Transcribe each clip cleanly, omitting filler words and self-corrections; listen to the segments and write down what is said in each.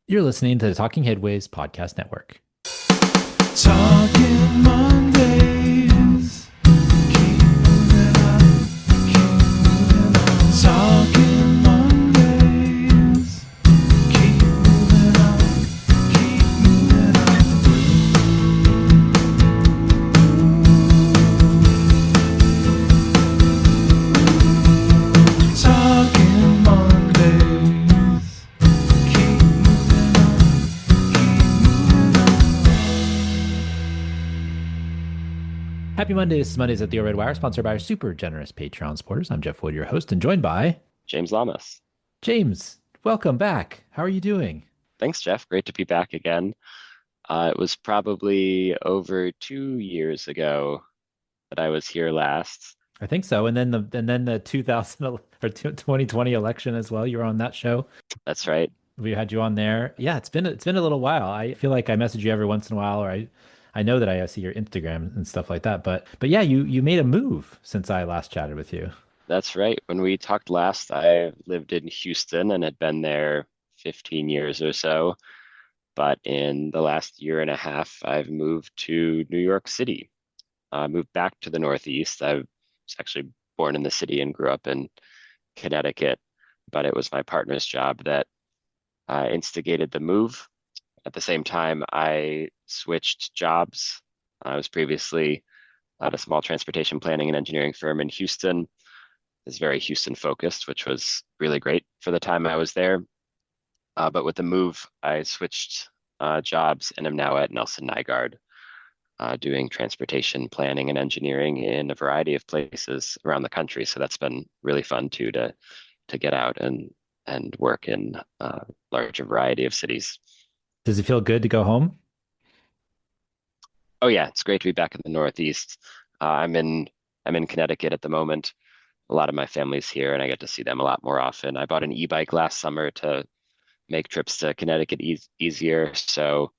You're listening to the Talking Headways Podcast Network. Talking Mondays. Keep moving on. Keep moving on. Talking Mondays. Keep moving on. Keep moving on. Talking Mondays. Keep moving on. Keep moving on. Happy Monday. This is Mondays at the Red Wire, sponsored by our super generous Patreon supporters. I'm Jeff Wood, your host, and joined by James Llamas. James. Welcome back. How are you doing? Thanks, Jeff. Great to be back again. It was probably over 2 years ago that I was here last. I think so. And then the 2000 or 2020 election as well. You were on that show. That's right. We had you on there. Yeah, it's been a little while. I feel like I message you every once in a while, or I know that I see your Instagram and stuff like that. But yeah, you made a move since I last chatted with you. That's right. When we talked last, I lived in Houston and had been there 15 years or so. But in the last year and a half, I've moved to New York City. I moved back to the Northeast. I was actually born in the city and grew up in Connecticut, but it was my partner's job that instigated the move. At the same time, I switched jobs. I was previously at a small transportation planning and engineering firm in Houston. It's very Houston focused, which was really great for the time I was there. But with the move, I switched jobs and am now at Nelson Nygaard, doing transportation planning and engineering in a variety of places around the country. So that's been really fun too to get out and work in a larger variety of cities. Does it feel good to go home? Oh yeah, it's great to be back in the Northeast. I'm in Connecticut at the moment. A lot of my family's here, and I get to see them a lot more often. I bought an e-bike last summer to make trips to Connecticut easier. So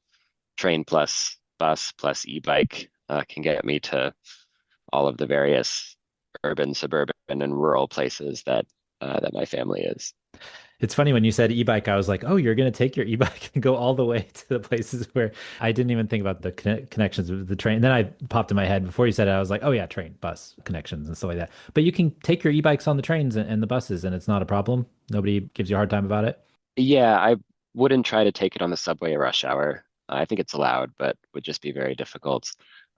train plus bus plus e-bike can get me to all of the various urban, suburban, and rural places that my family is. It's funny when you said e-bike, I was like, oh, you're going to take your e-bike and go all the way to the places where I didn't even think about the connections with the train. And then I popped in my head before you said it, I was like, oh yeah, train, bus connections and stuff like that. But you can take your e-bikes on the trains and the buses and it's not a problem. Nobody gives you a hard time about it. Yeah, I wouldn't try to take it on the subway at rush hour. I think it's allowed, but would just be very difficult.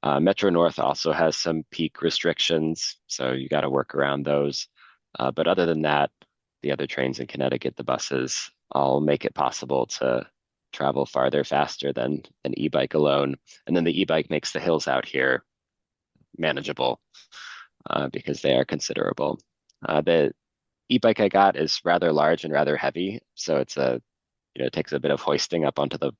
Metro North also has some peak restrictions, so you got to work around those. But other than that, the other trains in Connecticut, the buses, all make it possible to travel farther faster than an e-bike alone. And then the e-bike makes the hills out here manageable because they are considerable. The e-bike I got is rather large and rather heavy, so it takes a bit of hoisting up onto the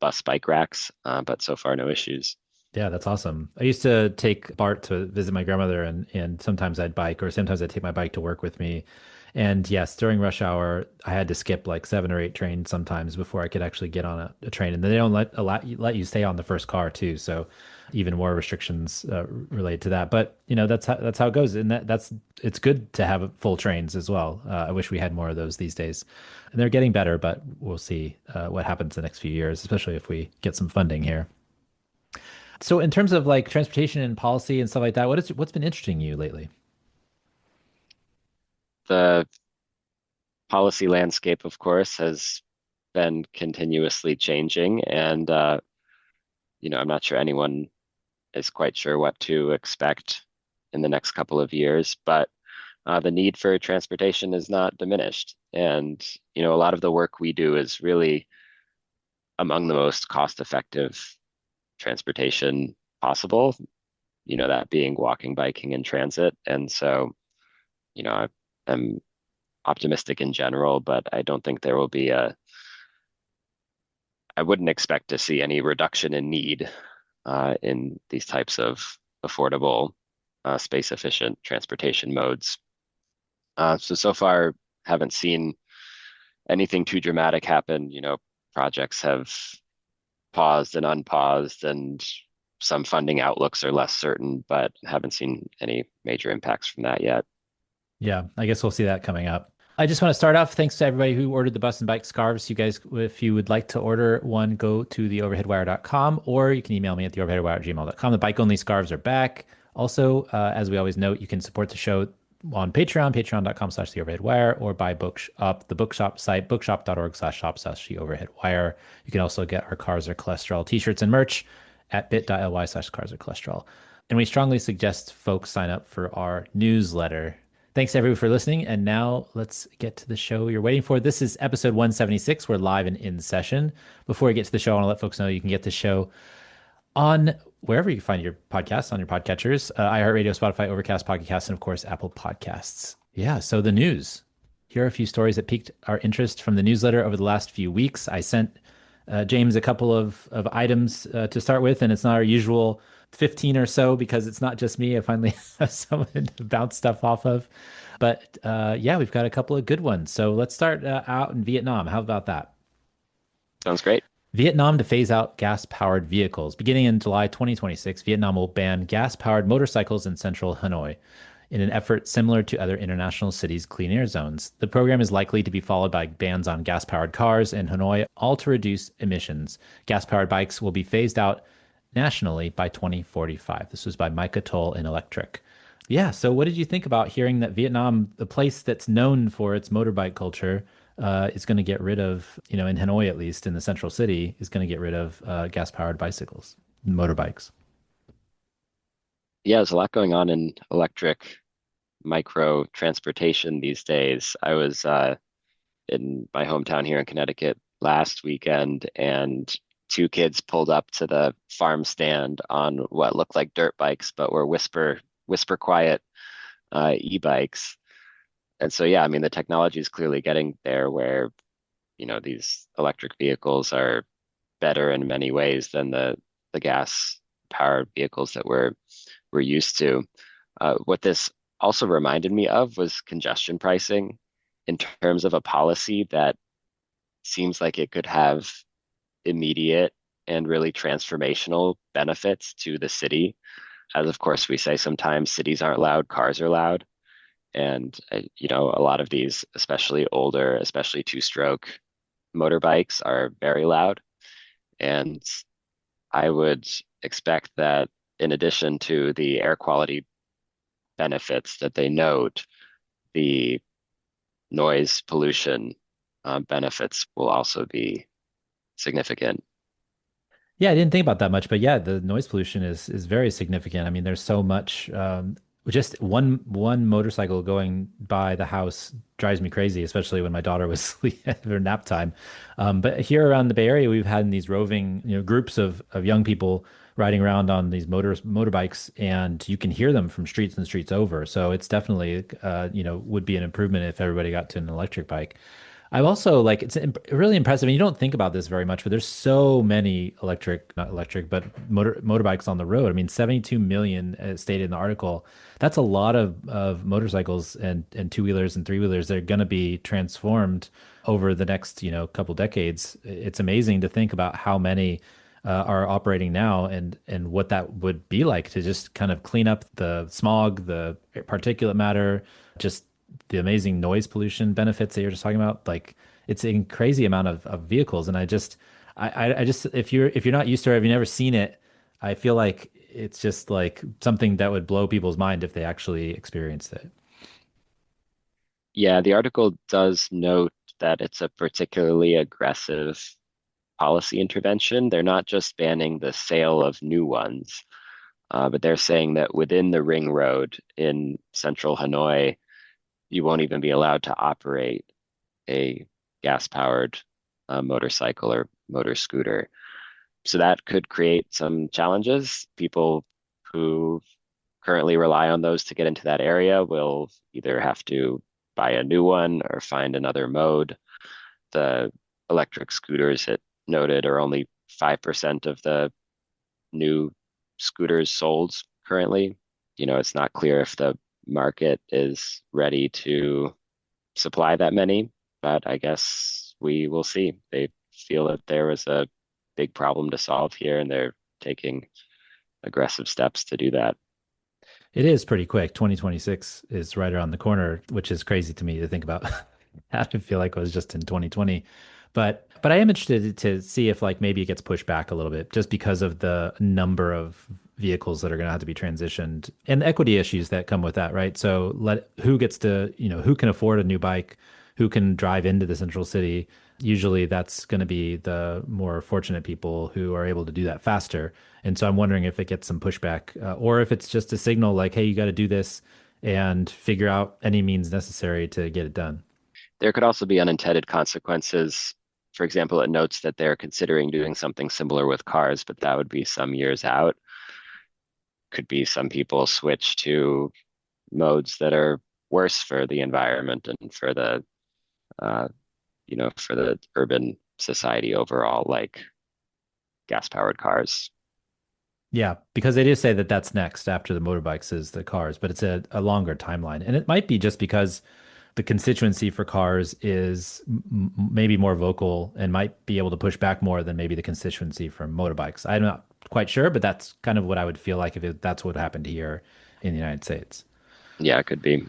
bus bike racks, but so far no issues. Yeah, that's awesome. I used to take Bart to visit my grandmother and sometimes I'd bike or sometimes I'd take my bike to work with me. And yes, during rush hour, I had to skip like 7 or 8 trains sometimes before I could actually get on a train. And then they don't let you stay on the first car too. So even more restrictions related to that. But that's how it goes. And it's good to have full trains as well. I wish we had more of those these days. And they're getting better, but we'll see what happens the next few years, especially if we get some funding here. So in terms of like transportation and policy and stuff like that, what's been interesting you lately? The policy landscape, of course, has been continuously changing, and I'm not sure anyone is quite sure what to expect in the next couple of years, but the need for transportation is not diminished. And, a lot of the work we do is really among the most cost-effective transportation possible, that being walking, biking, and transit. And so, I'm optimistic in general, but I don't think there will be I wouldn't expect to see any reduction in need in these types of affordable, space-efficient transportation modes. So far, haven't seen anything too dramatic happen. Projects have paused and unpaused, and some funding outlooks are less certain, but haven't seen any major impacts from that yet. Yeah, I guess we'll see that coming up. I just want to start off. Thanks to everybody who ordered the bus and bike scarves. You guys, if you would like to order one, go to theoverheadwire.com or you can email me at theoverheadwire@gmail.com. The bike only scarves are back. Also, as we always note, you can support the show on Patreon, patreon.com/theoverheadwire, or buy books up the bookshop site, bookshop.org/shop/theoverheadwire. You can also get our Cars Are Cholesterol t-shirts and merch at bit.ly/Cars Are Cholesterol. And we strongly suggest folks sign up for our newsletter. Thanks everyone for listening. And now let's get to the show you're waiting for. This is episode 176. We're live and in session. Before we get to the show, I want to let folks know you can get the show on wherever you find your podcasts, on your podcatchers, iHeartRadio, Spotify, Overcast, Pocket Casts, and of course, Apple Podcasts. Yeah, so the news. Here are a few stories that piqued our interest from the newsletter over the last few weeks. I sent James a couple of items to start with, and it's not our usual 15 or so because it's not just me. I finally have someone to bounce stuff off of. But yeah, we've got a couple of good ones. So let's start out in Vietnam. How about that? Sounds great. Vietnam to phase out gas-powered vehicles. Beginning in July 2026, Vietnam will ban gas-powered motorcycles in central Hanoi in an effort similar to other international cities' clean air zones. The program is likely to be followed by bans on gas-powered cars in Hanoi, all to reduce emissions. Gas-powered bikes will be phased out nationally by 2045. This was by Micah Toll in Electrek. Yeah, so what did you think about hearing that Vietnam, the place that's known for its motorbike culture, is going to get rid of, in Hanoi at least, in the central city, is going to get rid of gas-powered bicycles, motorbikes. Yeah, there's a lot going on in electric micro transportation these days. I was in my hometown here in Connecticut last weekend, and two kids pulled up to the farm stand on what looked like dirt bikes, but were whisper quiet e-bikes. And so, yeah, I mean, the technology is clearly getting there where, these electric vehicles are better in many ways than the gas powered vehicles that we're used to. What this also reminded me of was congestion pricing in terms of a policy that seems like it could have immediate and really transformational benefits to the city. As of course we say, sometimes cities aren't loud, cars are loud. And, a lot of these, especially older, especially two-stroke motorbikes are very loud. And I would expect that in addition to the air quality benefits that they note, the noise pollution benefits will also be significant. Yeah, I didn't think about that much, but yeah, the noise pollution is very significant. I mean, there's so much. Just one motorcycle going by the house drives me crazy, especially when my daughter was asleep at her nap time. But here around the Bay Area, we've had these roving, groups of young people riding around on these motorbikes, and you can hear them from streets and streets over. So it's definitely, would be an improvement if everybody got to an electric bike. I also like really impressive. And you don't think about this very much, but there's so many not electric, but motorbikes on the road. I mean, 72 million as stated in the article. That's a lot of motorcycles and two-wheelers and three-wheelers that are going to be transformed over the next, couple decades. It's amazing to think about how many are operating now and what that would be like to just kind of clean up the smog, the particulate matter, just the amazing noise pollution benefits that you're just talking about. Like it's a crazy amount of vehicles. And I just, if you're not used to it, if you've never seen it, I feel like it's just like something that would blow people's mind if they actually experienced it. Yeah, the article does note that it's a particularly aggressive policy intervention. They're not just banning the sale of new ones, but they're saying that within the ring road in central Hanoi, you won't even be allowed to operate a gas-powered motorcycle or motor scooter. So that could create some challenges. People who currently rely on those to get into that area will either have to buy a new one or find another mode. The electric scooters it noted are only 5% of the new scooters sold currently. It's not clear if the market is ready to supply that many, but I guess we will see. They feel that there was a big problem to solve here, and they're taking aggressive steps to do that. It is pretty quick. 2026 is right around the corner, which is crazy to me to think about. I feel like it was just in 2020. But I am interested to see if like maybe it gets pushed back a little bit just because of the number of vehicles that are going to have to be transitioned and the equity issues that come with that, right? So let who gets to, who can afford a new bike, who can drive into the central city. Usually that's going to be the more fortunate people who are able to do that faster. And so I'm wondering if it gets some pushback, or if it's just a signal like, hey, you got to do this and figure out any means necessary to get it done. There could also be unintended consequences. For example, it notes that they're considering doing something similar with cars, but that would be some years out. Could be some people switch to modes that are worse for the environment and for uh, for the urban society overall, like gas-powered cars. Yeah, because they do say that that's next after the motorbikes is the cars, but it's a longer timeline. And it might be just because the constituency for cars is maybe more vocal and might be able to push back more than maybe the constituency for motorbikes. I'm not quite sure, but that's kind of what I would feel like if that's what happened here in the United States. Yeah, it could be.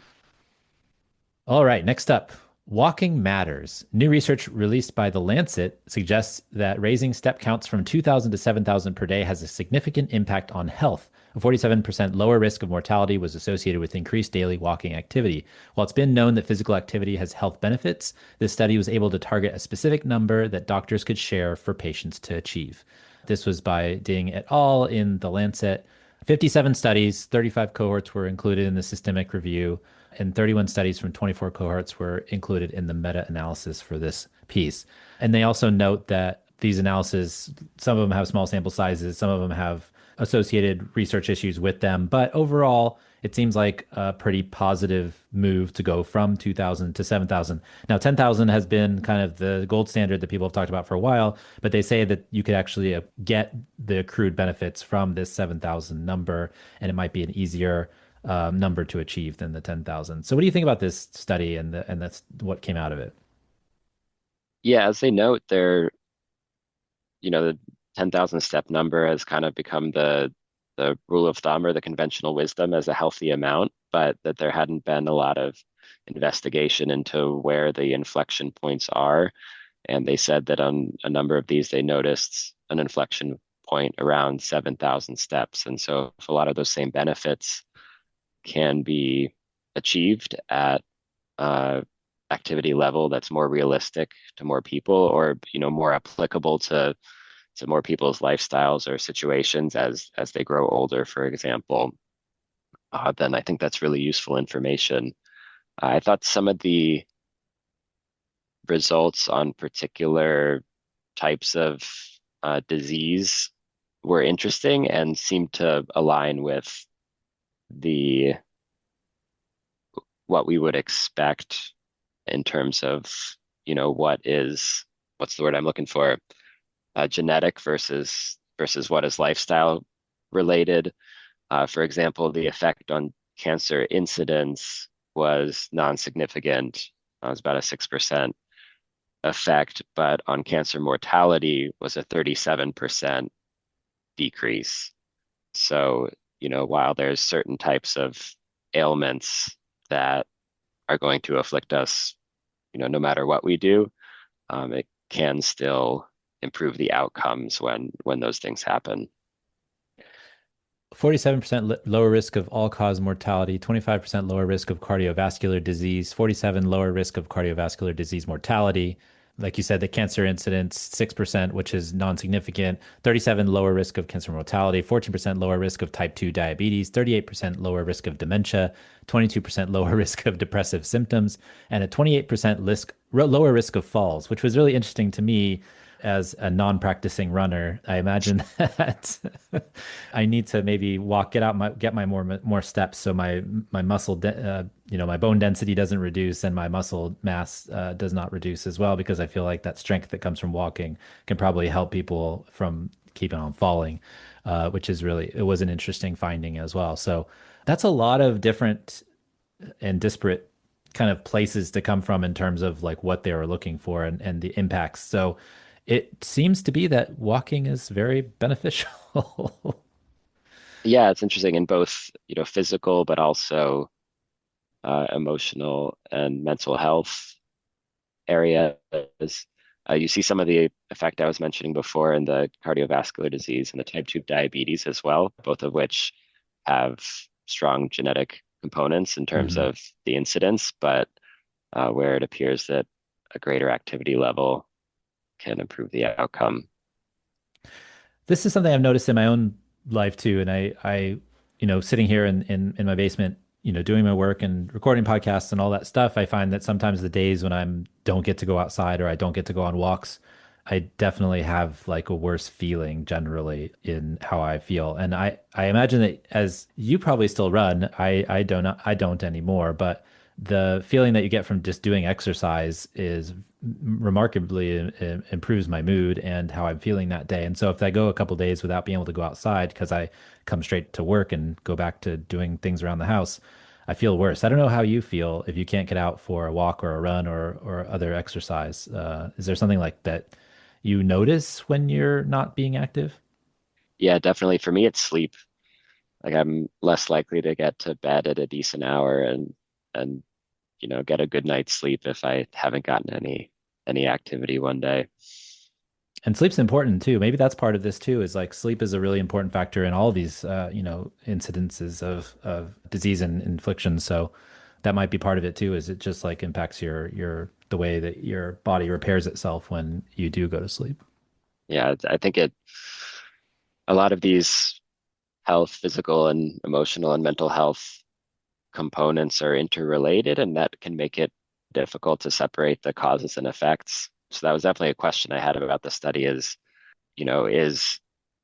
All right, next up, walking matters. New research released by The Lancet suggests that raising step counts from 2,000 to 7,000 per day has a significant impact on health. A 47% lower risk of mortality was associated with increased daily walking activity. While it's been known that physical activity has health benefits, this study was able to target a specific number that doctors could share for patients to achieve. This was by Ding et al. In The Lancet. 57 studies, 35 cohorts were included in the systemic review, and 31 studies from 24 cohorts were included in the meta-analysis for this piece. And they also note that these analyses, some of them have small sample sizes, some of them have associated research issues with them, but overall, it seems like a pretty positive move to go from 2,000 to 7,000. Now, 10,000 has been kind of the gold standard that people have talked about for a while, but they say that you could actually get the accrued benefits from this 7,000 number, and it might be an easier number to achieve than the 10,000. So, what do you think about this study and that's what came out of it? Yeah, as they note, the 10,000 step number has kind of become the rule of thumb or the conventional wisdom as a healthy amount, but that there hadn't been a lot of investigation into where the inflection points are. And they said that on a number of these, they noticed an inflection point around 7,000 steps. And so if a lot of those same benefits can be achieved at activity level that's more realistic to more people, or more applicable to more people's lifestyles or situations as they grow older, for example, then I think that's really useful information. I thought some of the results on particular types of disease were interesting and seemed to align with the what we would expect in terms of, what's the word I'm looking for? Genetic versus what is lifestyle related. For example, the effect on cancer incidence was non-significant. It was about a 6% effect, but on cancer mortality was a 37% decrease. So, while there's certain types of ailments that are going to afflict us, no matter what we do, it can still improve the outcomes when those things happen. 47% lower risk of all-cause mortality, 25% lower risk of cardiovascular disease, 47 lower risk of cardiovascular disease mortality. Like you said, the cancer incidence, 6%, which is non-significant, 37 lower risk of cancer mortality, 14% lower risk of type 2 diabetes, 38% lower risk of dementia, 22% lower risk of depressive symptoms, and a 28% lower risk of falls, which was really interesting to me as a non-practicing runner. I imagine that I need to maybe get my more steps, so my my bone density doesn't reduce and my muscle mass does not reduce as well, because I feel like that strength that comes from walking can probably help people from keeping on falling, which is it was an interesting finding as well. So that's a lot of different and disparate kind of places to come from in terms of like what they were looking for and the impacts. So it seems to be that walking is very beneficial. Yeah, it's interesting in both, physical, but also emotional and mental health. areas. You see some of the effect I was mentioning before in the cardiovascular disease and the type 2 diabetes as well, both of which have strong genetic components in terms Mhm. of the incidence, but where it appears that a greater activity level can improve the outcome. This is something I've noticed in my own life too. And sitting here in my basement, doing my work and recording podcasts and all that stuff, I find that sometimes the days when I'm don't get to go outside or I don't get to go on walks, I definitely have like a worse feeling generally in how I feel. And I imagine that as you probably still run, I don't anymore, but the feeling that you get from just doing exercise is remarkably improves my mood and how I'm feeling that day. And so if I go a couple days without being able to go outside because I come straight to work and go back to doing things around the house, I feel worse. I don't know how you feel if you can't get out for a walk or a run or other exercise. Is there something like that you notice when you're not being active? Yeah, definitely. For me, it's sleep. Like I'm less likely to get to bed at a decent hour and get a good night's sleep if I haven't gotten any activity one day. And sleep's important too. Maybe that's part of this too, is like sleep is a really important factor in all of these, incidences of disease and infliction. So that might be part of it too, is it just like impacts the way that your body repairs itself when you do go to sleep. Yeah, I think a lot of these health, physical and emotional and mental health components are interrelated, and that can make it difficult to separate the causes and effects. So that was definitely a question I had about the study is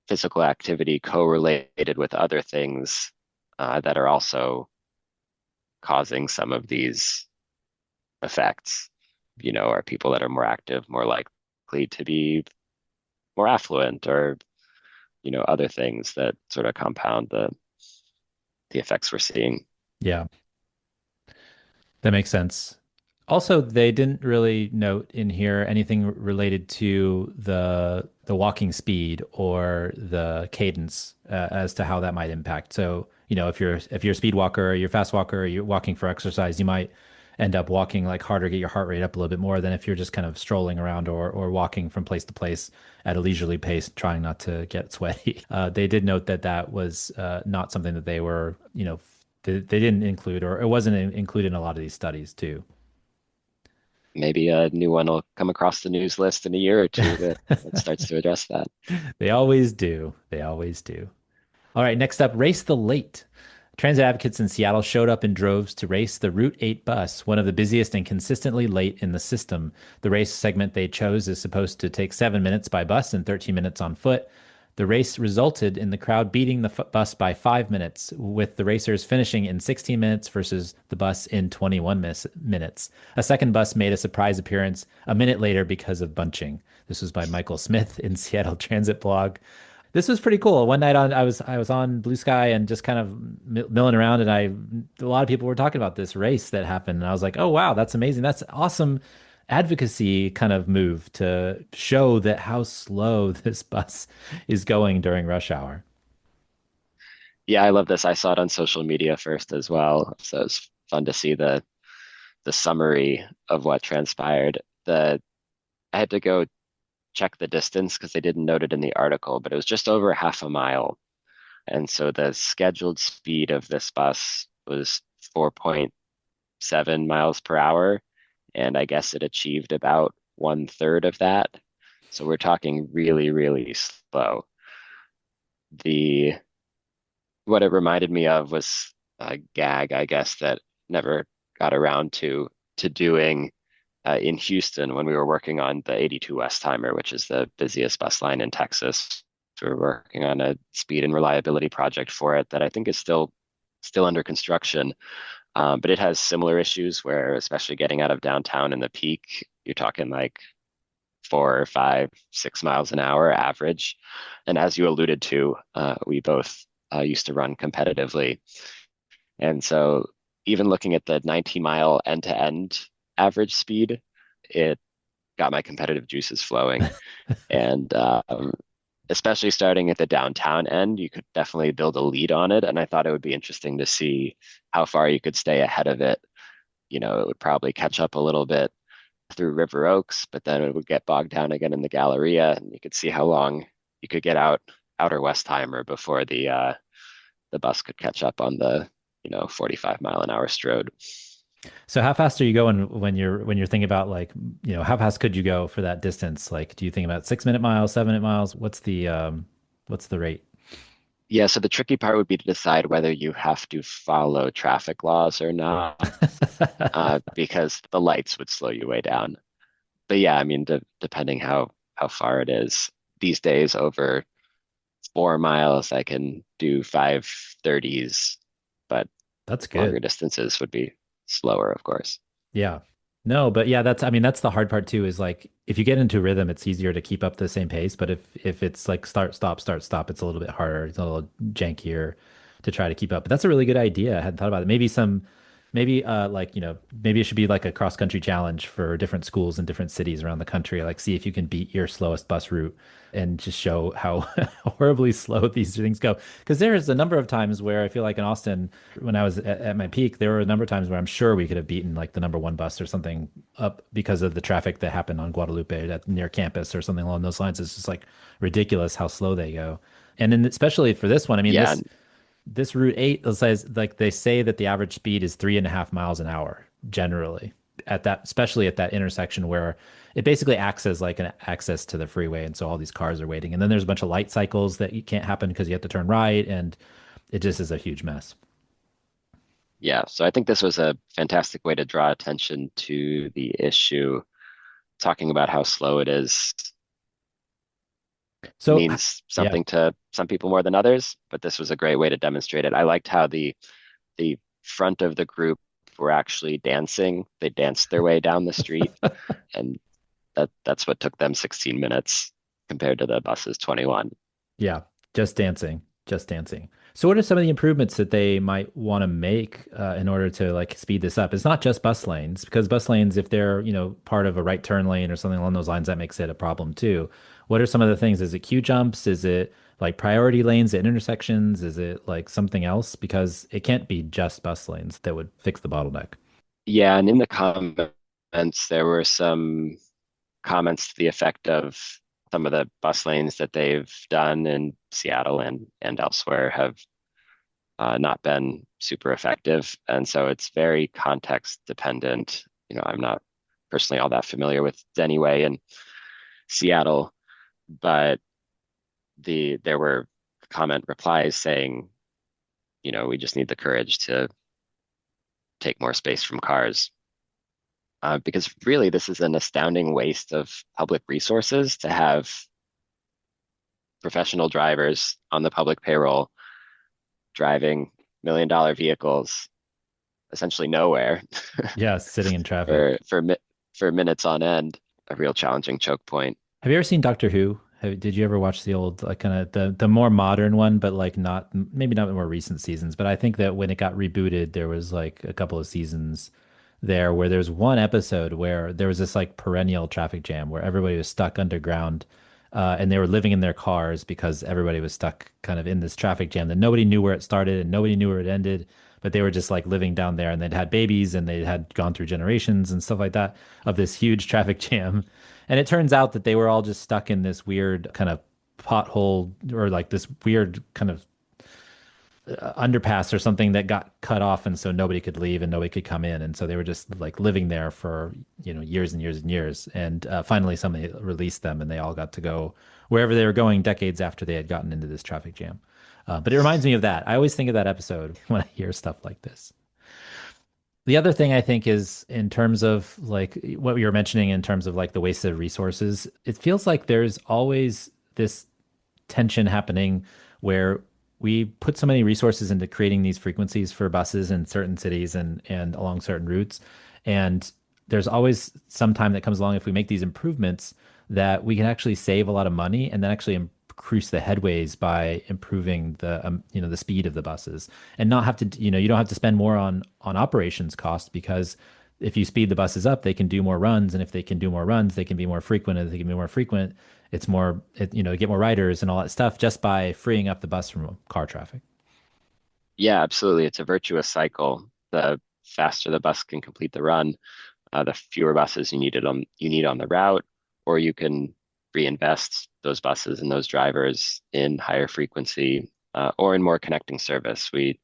physical activity correlated with other things that are also causing some of these effects? Are people that are more active more likely to be more affluent or, other things that sort of compound the effects we're seeing? Yeah. That makes sense. Also, they didn't really note in here anything related to the walking speed or the cadence as to how that might impact. So, if you're a speed walker or you're a fast walker or you're walking for exercise, you might end up walking like harder, get your heart rate up a little bit more than if you're just kind of strolling around or walking from place to place at a leisurely pace, trying not to get sweaty. They did note that that was not something that they were, they didn't include, or it wasn't included in a lot of these studies too. Maybe a new one will come across the news list in a year or two that starts to address that. They always do. They always do. All right, next up, Race the Late. Transit advocates in Seattle showed up in droves to race the Route 8 bus, one of the busiest and consistently late in the system. The race segment they chose is supposed to take 7 minutes by bus and 13 minutes on foot. The race resulted in the crowd beating the bus by 5 minutes, with the racers finishing in 16 minutes versus the bus in 21 minutes. A second bus made a surprise appearance a minute later because of bunching. This was by Michael Smith in Seattle Transit blog. This was pretty cool. One night I was on Blue Sky and just kind of milling around, and a lot of people were talking about this race that happened, and I was like, oh wow, that's amazing. That's awesome advocacy kind of move to show that how slow this bus is going during rush hour. Yeah, I love this. I saw it on social media first as well. So it's fun to see the summary of what transpired. I had to go check the distance because they didn't note it in the article, but it was just over half a mile. And so the scheduled speed of this bus was 4.7 miles per hour. And I guess it achieved about one third of that. So we're talking really, really slow. The What it reminded me of was a gag, I guess, that never got around to doing in Houston when we were working on the 82 Westheimer, which is the busiest bus line in Texas. We were working on a speed and reliability project for it that I think is still under construction. But it has similar issues where, especially getting out of downtown in the peak, you're talking like 4 or 5, 6 miles an hour average. And as you alluded to, we both used to run competitively. And so even looking at the 19-mile end-to-end average speed, it got my competitive juices flowing. And especially starting at the downtown end, you could definitely build a lead on it. And I thought it would be interesting to see how far you could stay ahead of it. It would probably catch up a little bit through River Oaks, but then it would get bogged down again in the Galleria, and you could see how long you could get out Outer Westheimer before the bus could catch up on the 45-mile-an-hour strode. So how fast are you going when you're thinking about like, how fast could you go for that distance? Like, do you think about 6 minute miles, 7 minute miles? What's the rate? Yeah, so the tricky part would be to decide whether you have to follow traffic laws or not, because the lights would slow you way down. But yeah, I mean, depending how far it is these days, over 4 miles, I can do 5:30s, but That's longer good. distances would be slower, of course. Yeah. No, but yeah, I mean, that's the hard part too, is like if you get into rhythm, it's easier to keep up the same pace. But if it's like start, stop, it's a little bit harder. It's a little jankier to try to keep up. But that's a really good idea. I hadn't thought about it. Maybe like, maybe it should be like a cross country challenge for different schools in different cities around the country. Like see if you can beat your slowest bus route and just show how horribly slow these things go. Because there's a number of times where I feel like in Austin, when I was at my peak, there were a number of times where I'm sure we could have beaten like the number one bus or something up because of the traffic that happened on Guadalupe near campus or something along those lines. It's just like ridiculous how slow they go. And then especially for this one, I mean, Yeah, this Route 8 says like they say that the average speed is 3.5 miles an hour generally at that, especially at that intersection where it basically acts as like an access to the freeway. And so all these cars are waiting. And then there's a bunch of light cycles that you can't happen because you have to turn right. And it just is a huge mess. yeah. So I think this was a fantastic way to draw attention to the issue. Talking about how slow it is So, means yeah, something to some people more than others, but this was a great way to demonstrate it. I liked how the front of the group were actually dancing. They danced their way down the street, and that's what took them 16 minutes compared to the bus's 21. yeah, just dancing, just dancing. So, what are some of the improvements that they might want to make in order to like speed this up? It's not just bus lanes because bus lanes, if they're part of a right turn lane or something along those lines, that makes it a problem too. What are some of the things? Is it queue jumps? Is it like priority lanes at intersections? Is it like something else? Because it can't be just bus lanes that would fix the bottleneck. Yeah, and in the comments, there were some comments to the effect of some of the bus lanes that they've done in Seattle and elsewhere have not been super effective. And so it's very context dependent. I'm not personally all that familiar with Anyway in Seattle, but there were comment replies saying, we just need the courage to take more space from cars. Because really, this is an astounding waste of public resources to have professional drivers on the public payroll driving $1 million vehicles essentially nowhere Yeah, sitting in for traffic. for minutes on end, a real challenging choke point. Have you ever seen Doctor Who? Did you ever watch the old, like kind of the more modern one, but like not maybe not the more recent seasons? But I think that when it got rebooted, there was like a couple of seasons there where there's one episode where there was this like perennial traffic jam where everybody was stuck underground, and they were living in their cars because everybody was stuck kind of in this traffic jam that nobody knew where it started and nobody knew where it ended. But they were just like living down there and they'd had babies and they had gone through generations and stuff like that of this huge traffic jam. And it turns out that they were all just stuck in this weird kind of pothole or like this weird kind of underpass or something that got cut off. And so nobody could leave and nobody could come in. And so they were just like living there for, years and years and years. And finally, somebody released them and they all got to go wherever they were going decades after they had gotten into this traffic jam. But it reminds me of that. I always think of that episode when I hear stuff like this. The other thing I think is in terms of like what you were mentioning in terms of like the wasted resources, it feels like there's always this tension happening where we put so many resources into creating these frequencies for buses in certain cities and along certain routes. And there's always some time that comes along if we make these improvements that we can actually save a lot of money and then actually increase the headways by improving the speed of the buses and not have to, you don't have to spend more on operations cost because if you speed the buses up, they can do more runs. And if they can do more runs, they can be more frequent. And if they can be more frequent, it's more, get more riders and all that stuff just by freeing up the bus from car traffic. Yeah, absolutely. It's a virtuous cycle. The faster the bus can complete the run, the fewer buses you need on the route, or you can reinvest those buses and those drivers in higher frequency or in more connecting service. We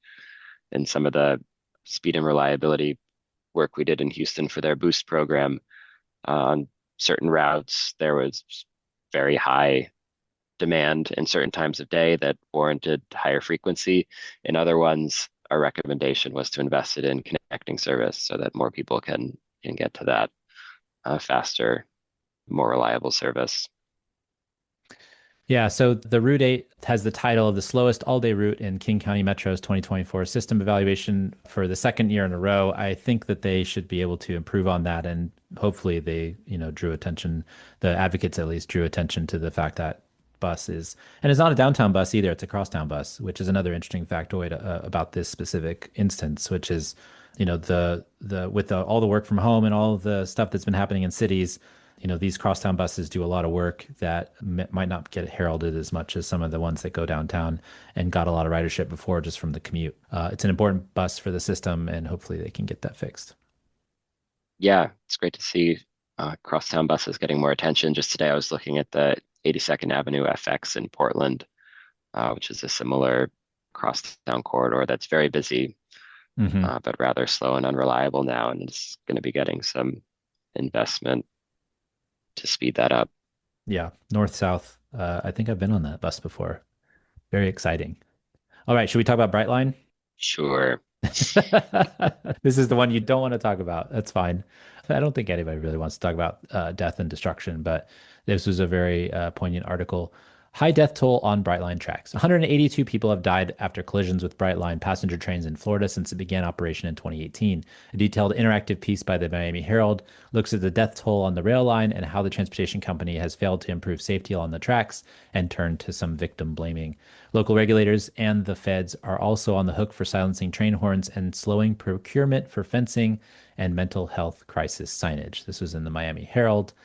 in some of the speed and reliability work we did in Houston for their Boost program on certain routes, there was very high demand in certain times of day that warranted higher frequency. In other ones, our recommendation was to invest it in connecting service so that more people can get to that faster, more reliable service. Yeah, so the Route 8 has the title of the slowest all-day route in King County Metro's 2024 system evaluation for the second year in a row. I think that they should be able to improve on that, and hopefully they, drew attention, the advocates at least drew attention to the fact that bus is, and it's not a downtown bus either, it's a crosstown bus, which is another interesting factoid about this specific instance, which is, all the work from home and all of the stuff that's been happening in cities, these crosstown buses do a lot of work that might not get heralded as much as some of the ones that go downtown and got a lot of ridership before just from the commute. It's an important bus for the system, and hopefully they can get that fixed. Yeah, it's great to see crosstown buses getting more attention. Just today, I was looking at the 82nd Avenue FX in Portland, which is a similar crosstown corridor that's very busy, Hmm. but rather slow and unreliable now, and it's going to be getting some investment to speed that up. Yeah, north south. I think I've been on that bus before. Very exciting. All right, should we talk about Brightline? Sure. This is the one you don't want to talk about. That's fine. I don't think anybody really wants to talk about death and destruction, but this was a very poignant article. High death toll on Brightline tracks. 182 people have died after collisions with Brightline passenger trains in Florida since it began operation in 2018. A detailed interactive piece by the Miami Herald looks at the death toll on the rail line and how the transportation company has failed to improve safety on the tracks and turned to some victim blaming. Local regulators and the feds are also on the hook for silencing train horns and slowing procurement for fencing and mental health crisis signage. This was in the Miami Herald.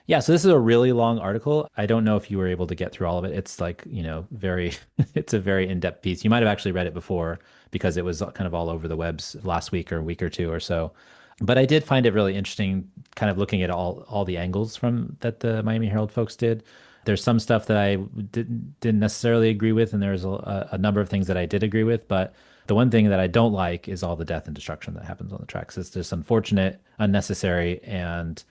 Yeah, so this is a really long article. I don't know if you were able to get through all of it. It's like, very, it's a very in-depth piece. You might have actually read it before because it was kind of all over the webs last week or a week or two or so. But I did find it really interesting, kind of looking at all the angles from that the Miami Herald folks did. There's some stuff that I didn't necessarily agree with, and there's a number of things that I did agree with. But the one thing that I don't like is all the death and destruction that happens on the tracks. It's just unfortunate, unnecessary, and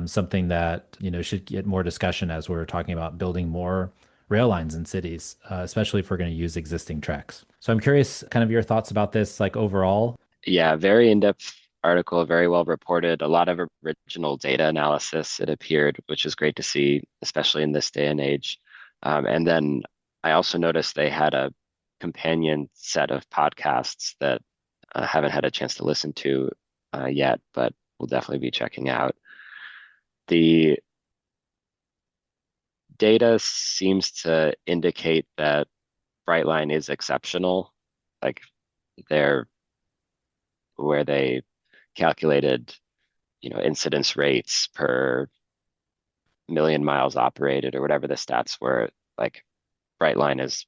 something that should get more discussion as we're talking about building more rail lines in cities, especially if we're going to use existing tracks. So I'm curious, kind of your thoughts about this, like overall. Yeah, very in-depth article, very well reported, a lot of original data analysis it appeared, which is great to see, especially in this day and age. And then I also noticed they had a companion set of podcasts that I haven't had a chance to listen to yet, but we'll definitely be checking out. The data seems to indicate that Brightline is exceptional, like they're where they calculated, incidence rates per million miles operated or whatever the stats were. Like Brightline is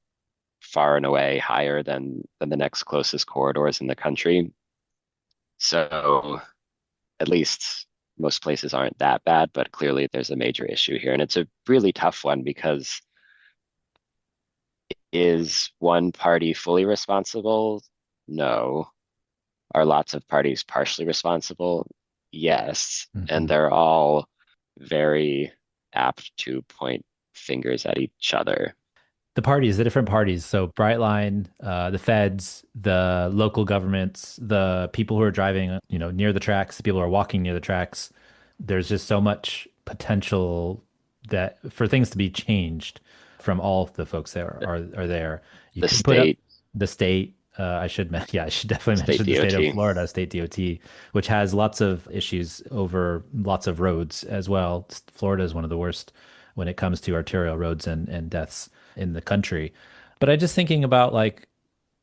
far and away higher than the next closest corridors in the country. So at least most places aren't that bad, but clearly there's a major issue here. And it's a really tough one because is one party fully responsible? No. Are lots of parties partially responsible? Yes. And Mhm. they're all very apt to point fingers at each other. The different parties. So Brightline, the feds, the local governments, the people who are driving, near the tracks, the people who are walking near the tracks. There's just so much potential that for things to be changed from all of the folks that are there. You The could put up state, the state. Yeah, I should definitely state mention the state of DOT. Florida, state DOT, which has lots of issues over lots of roads as well. Florida is one of the worst when it comes to arterial roads and deaths in the country. But I just thinking about like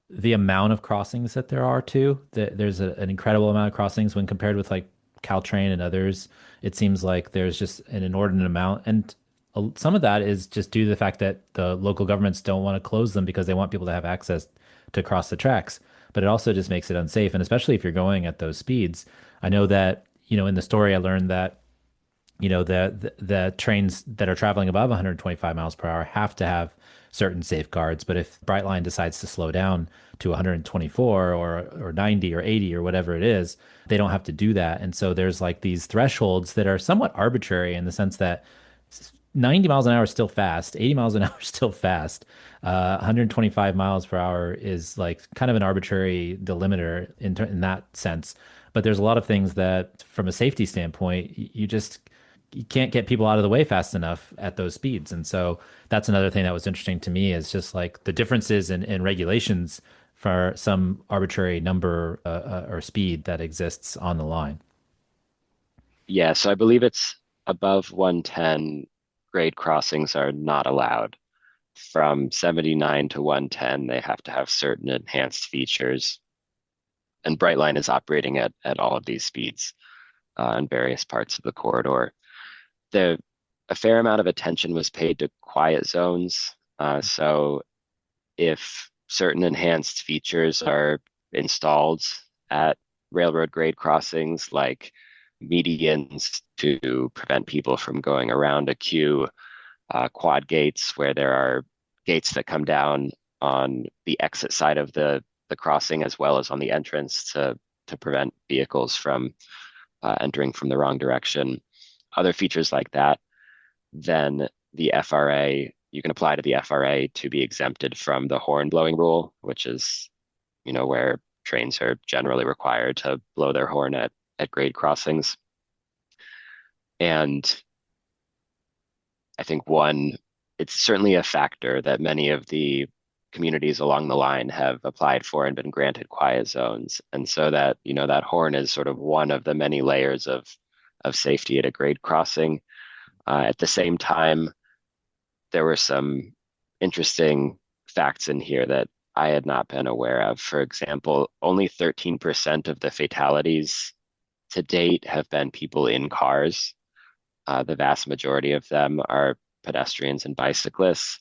the amount of crossings that there are too. That there's an incredible amount of crossings when compared with like Caltrain and others. It seems like there's just an inordinate amount, and some of that is just due to the fact that the local governments don't want to close them because they want people to have access to cross the tracks. But it also just makes it unsafe, and especially if you're going at those speeds. I know that in the story, I learned that the trains that are traveling above 125 miles per hour have to have certain safeguards. But if Brightline decides to slow down to 124 or 90 or 80 or whatever it is, they don't have to do that. And so there's like these thresholds that are somewhat arbitrary in the sense that 90 miles an hour is still fast, 80 miles an hour is still fast. 125 miles per hour is like kind of an arbitrary delimiter in that sense. But there's a lot of things that, from a safety standpoint, you can't get people out of the way fast enough at those speeds. And so that's another thing that was interesting to me is just like the differences in regulations for some arbitrary number or speed that exists on the line. Yeah, so I believe it's above 110, grade crossings are not allowed. From 79 to 110, they have to have certain enhanced features. And Brightline is operating at all of these speeds in various parts of the corridor. The A fair amount of attention was paid to quiet zones. So if certain enhanced features are installed at railroad grade crossings, like medians to prevent people from going around a queue, quad gates where there are gates that come down on the exit side of the crossing as well as on the entrance to prevent vehicles from entering from the wrong direction. Other features like that, then the FRA, you can apply to the FRA to be exempted from the horn blowing rule, which is, where trains are generally required to blow their horn at grade crossings. And I think it's certainly a factor that many of the communities along the line have applied for and been granted quiet zones. And so that, that horn is sort of one of the many layers of safety at a grade crossing. At the same time, there were some interesting facts in here that I had not been aware of. For example, only 13% of the fatalities to date have been people in cars. The vast majority of them are pedestrians and bicyclists,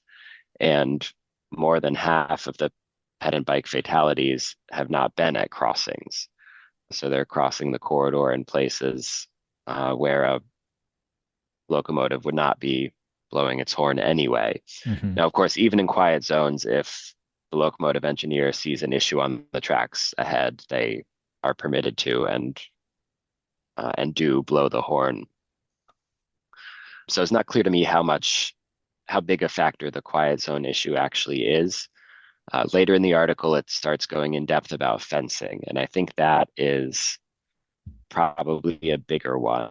and more than half of the ped and bike fatalities have not been at crossings. So they're crossing the corridor in places where a locomotive would not be blowing its horn anyway. Hmm. Now, of course, even in quiet zones, if the locomotive engineer sees an issue on the tracks ahead, they are permitted to and do blow the horn. So it's not clear to me how big a factor the quiet zone issue actually is. Later in the article, it starts going in depth about fencing, and I think that is probably a bigger one.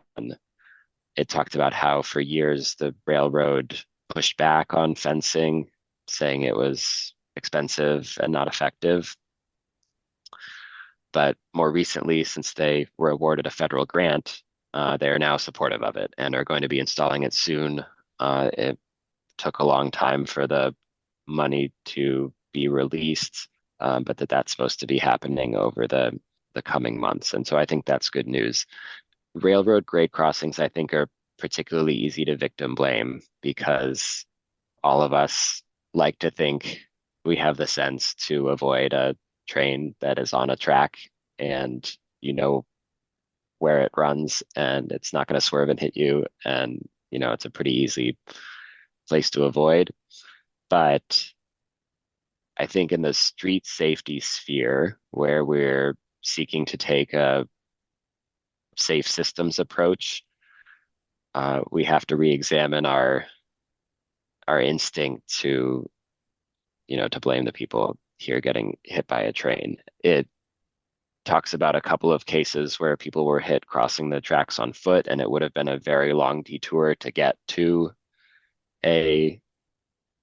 It talked about how for years the railroad pushed back on fencing, saying it was expensive and not effective. But more recently, since they were awarded a federal grant, they are now supportive of it and are going to be installing it soon. It took a long time for the money to be released, but that's supposed to be happening over the coming months. And so I think that's good news. Railroad grade crossings, I think, are particularly easy to victim blame because all of us like to think we have the sense to avoid a train that is on a track and you know where it runs and it's not going to swerve and hit you. And, it's a pretty easy place to avoid. But I think in the street safety sphere, where we're seeking to take a safe systems approach, we have to re-examine our instinct to blame the people here getting hit by a train. It talks about a couple of cases where people were hit crossing the tracks on foot, and it would have been a very long detour to get to a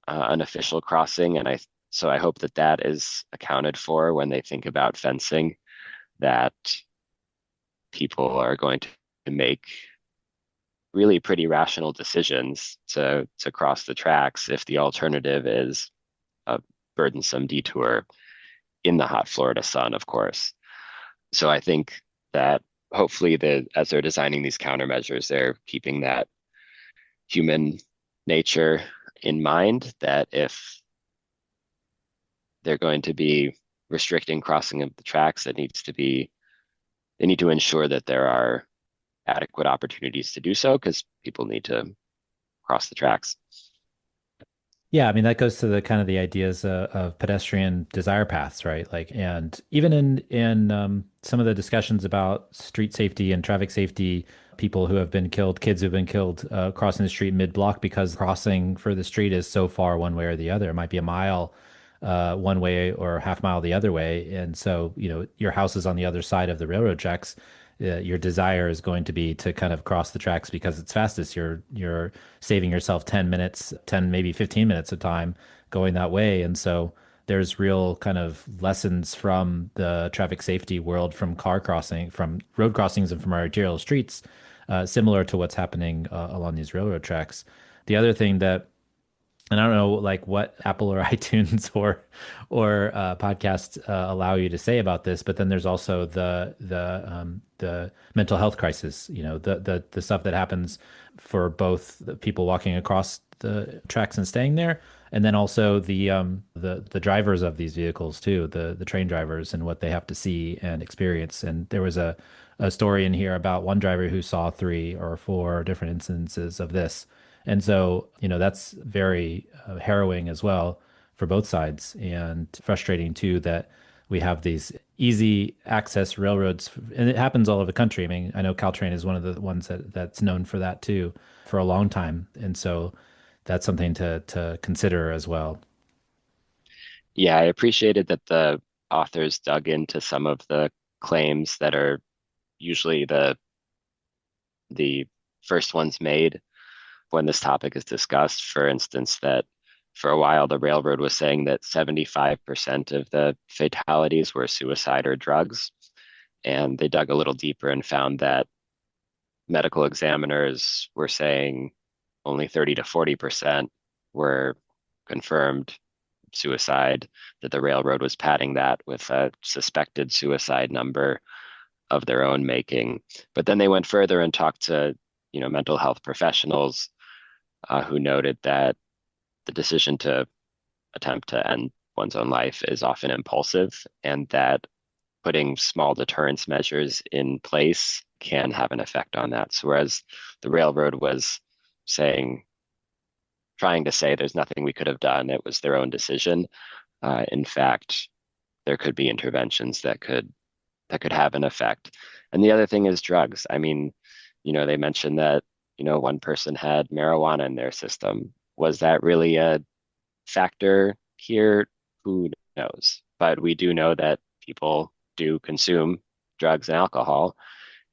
an official crossing. And so I hope that is accounted for when they think about fencing, that people are going to make really pretty rational decisions to cross the tracks if the alternative is a burdensome detour in the hot Florida sun, of course. So I think that hopefully as they're designing these countermeasures, they're keeping that human nature in mind, that if they're going to be restricting crossing of the tracks, they need to ensure that there are adequate opportunities to do so because people need to cross the tracks. Yeah, I mean that goes to the kind of the ideas of pedestrian desire paths, right? Like, and even in some of the discussions about street safety and traffic safety, people who have been killed, kids who've been killed crossing the street mid-block because crossing for the street is so far one way or the other. It might be a mile one way or half mile the other way, and so your house is on the other side of the railroad tracks. Your desire is going to be to kind of cross the tracks because it's fastest. You're saving yourself 10 minutes, 10 maybe 15 minutes of time going that way. And so there's real kind of lessons from the traffic safety world from car crossing, from road crossings and from arterial streets, similar to what's happening along these railroad tracks. The other thing that and I don't know like what Apple or iTunes or podcasts allow you to say about this, but then there's also the mental health crisis, the stuff that happens for both the people walking across the tracks and staying there, and then also the drivers of these vehicles too, the train drivers and what they have to see and experience. And there was a story in here about one driver who saw three or four different instances of this. And so, that's very harrowing as well for both sides and frustrating too that we have these easy access railroads and it happens all over the country. I mean, I know Caltrain is one of the ones that's known for that too for a long time. And so that's something to consider as well. Yeah, I appreciated that the authors dug into some of the claims that are usually the first ones made when this topic is discussed. For instance, that for a while the railroad was saying that 75% of the fatalities were suicide or drugs. And they dug a little deeper and found that medical examiners were saying only 30 to 40% were confirmed suicide, that the railroad was padding that with a suspected suicide number of their own making. But then they went further and talked to, mental health professionals who noted that the decision to attempt to end one's own life is often impulsive, and that putting small deterrence measures in place can have an effect on that. So whereas the railroad was saying, trying to say there's nothing we could have done, it was their own decision. In fact, there could be interventions that could have an effect. And the other thing is drugs. I mean, they mentioned that, one person had marijuana in their system. Was that really a factor here? Who knows? But we do know that people do consume drugs and alcohol,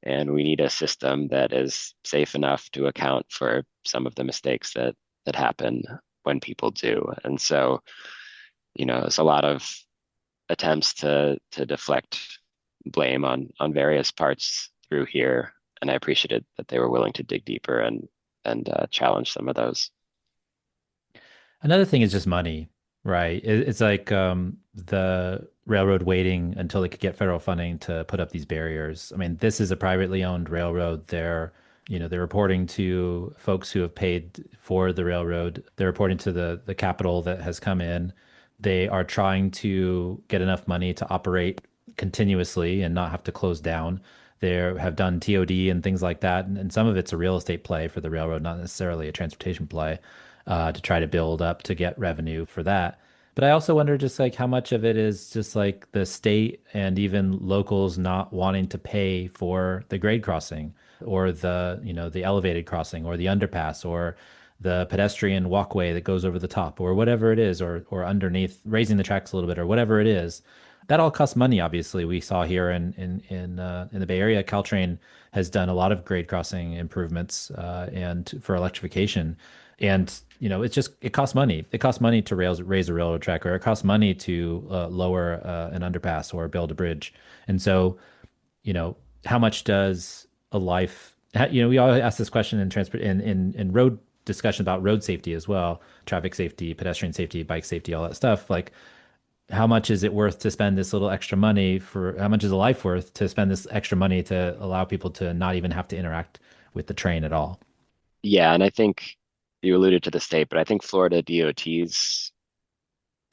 and we need a system that is safe enough to account for some of the mistakes that happen when people do. And so, there's a lot of attempts to deflect blame on various parts through here, and I appreciated that they were willing to dig deeper and challenge some of those. Another thing is just money, right? It's like the railroad waiting until they could get federal funding to put up these barriers. I mean, this is a privately owned railroad. They're reporting to folks who have paid for the railroad. They're reporting to the capital that has come in. They are trying to get enough money to operate continuously and not have to close down. They have done TOD and things like that, and some of it's a real estate play for the railroad, not necessarily a transportation play, to try to build up to get revenue for that. But I also wonder just like how much of it is just like the state and even locals not wanting to pay for the grade crossing or the elevated crossing or the underpass or the pedestrian walkway that goes over the top or whatever it is or underneath raising the tracks a little bit or whatever it is. That all costs money, obviously. We saw here in the Bay Area, Caltrain has done a lot of grade crossing improvements and for electrification. And it costs money. It costs money to raise a railroad track, or it costs money to lower an underpass or build a bridge. And so, you know, how much does a life? We always ask this question in transport in road discussion about road safety as well, traffic safety, pedestrian safety, bike safety, all that stuff. Like, how much is it worth to spend this little extra money for? How much is a life worth to spend this extra money to allow people to not even have to interact with the train at all? Yeah, and I think you alluded to the state, but I think Florida DOT's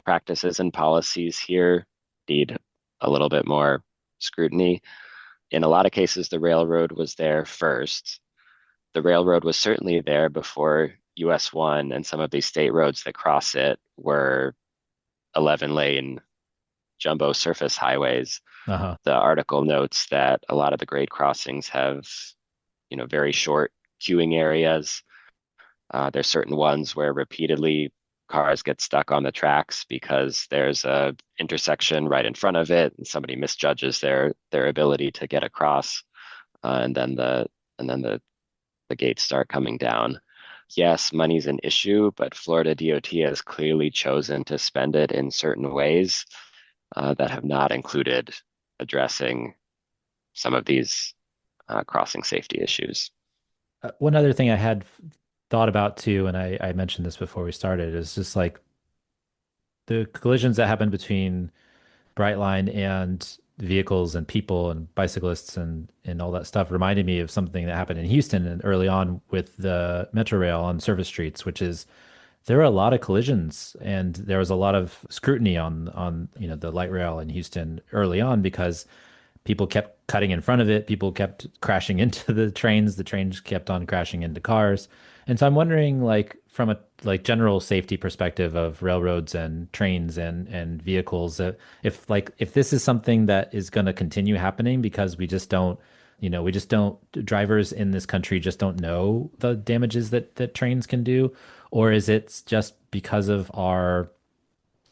practices and policies here need a little bit more scrutiny. In a lot of cases, the railroad was there first. The railroad was certainly there before US 1, and some of these state roads that cross it were 11 lane jumbo surface highways. Uh-huh. The article notes that a lot of the grade crossings have, very short queuing areas. There's certain ones where repeatedly cars get stuck on the tracks because there's a intersection right in front of it, and somebody misjudges their ability to get across, and then the gates start coming down. Yes, money's an issue, but Florida DOT has clearly chosen to spend it in certain ways that have not included addressing some of these crossing safety issues. One other thing I had thought about too, and I mentioned this before we started, is just like the collisions that happen between Brightline and vehicles and people and bicyclists and all that stuff reminded me of something that happened in Houston and early on with the Metro Rail on service streets, which is there were a lot of collisions and there was a lot of scrutiny on the light rail in Houston early on because people kept cutting in front of it, people kept crashing into the trains kept on crashing into cars. And so I'm wondering, like, from a like general safety perspective of railroads and trains and vehicles, if this is something that is going to continue happening because we just don't drivers in this country just don't know the damages that trains can do, or is it just because of our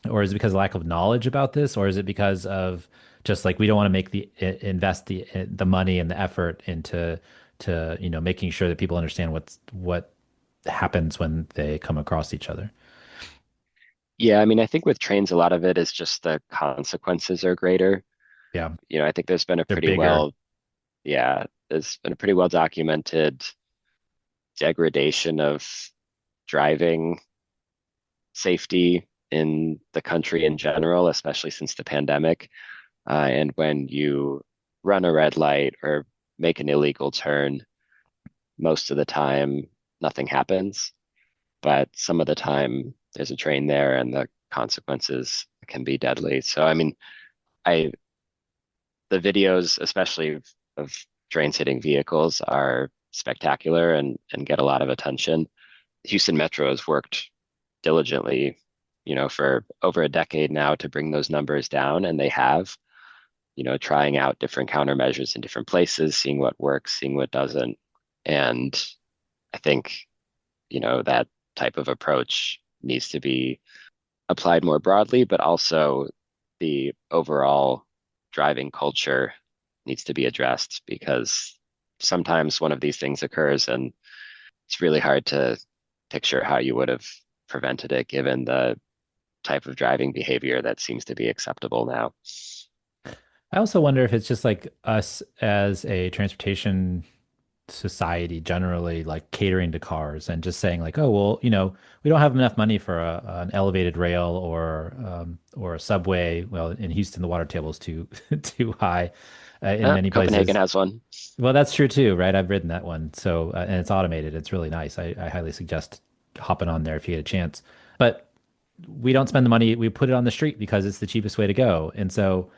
or is it because of lack of knowledge about this, or is it because of just like we don't want to make the invest the money and the effort into to making sure that people understand what happens when they come across each other? Yeah, I mean, I think with trains, a lot of it is just the consequences are greater. Yeah, I think they're bigger. there's been a pretty well documented degradation of driving safety in the country in general, especially since the pandemic. And when you run a red light or make an illegal turn, most of the time nothing happens. But some of the time there's a train there and the consequences can be deadly. So, I mean, I the videos, especially of trains hitting vehicles, are spectacular and get a lot of attention. Houston Metro has worked diligently, for over a decade now to bring those numbers down, and they have, trying out different countermeasures in different places, seeing what works, seeing what doesn't. And I think, that type of approach needs to be applied more broadly, but also the overall driving culture needs to be addressed because sometimes one of these things occurs and it's really hard to picture how you would have prevented it given the type of driving behavior that seems to be acceptable now. I also wonder if it's just like us as a transportation society generally like catering to cars and just saying like, oh, well, we don't have enough money for an elevated rail or a subway. Well, in Houston, the water table is too too high in many Copenhagen places. has one. Well, that's true too, right? I've ridden that one. So, and it's automated. It's really nice. I highly suggest hopping on there if you get a chance. But we don't spend the money. We put it on the street because it's the cheapest way to go. And so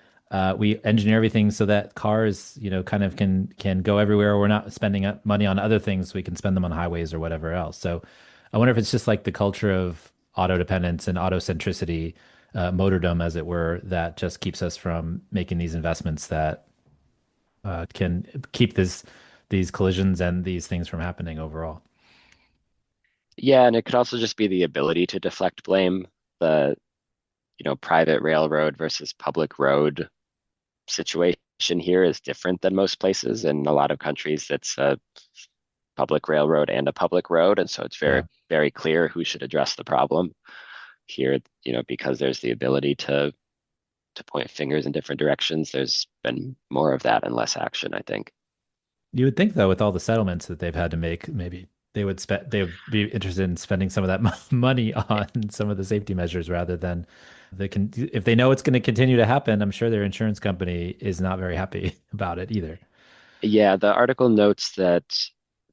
we engineer everything so that cars, kind of can go everywhere. We're not spending money on other things. So we can spend them on highways or whatever else. So I wonder if it's just like the culture of auto dependence and auto centricity, motordom, as it were, that just keeps us from making these investments that can keep these collisions and these things from happening overall. Yeah, and it could also just be the ability to deflect blame. The, private railroad versus public road situation here is different than most places. In a lot of countries, it's a public railroad and a public road, and so it's very, Yeah. very clear who should address the problem. Here, because there's the ability to point fingers in different directions, there's been more of that and less action, I think. You would think though, with all the settlements that they've had to make, maybe they would be interested in spending some of that money on some of the safety measures rather than if they know it's going to continue to happen, I'm sure their insurance company is not very happy about it either. Yeah, the article notes that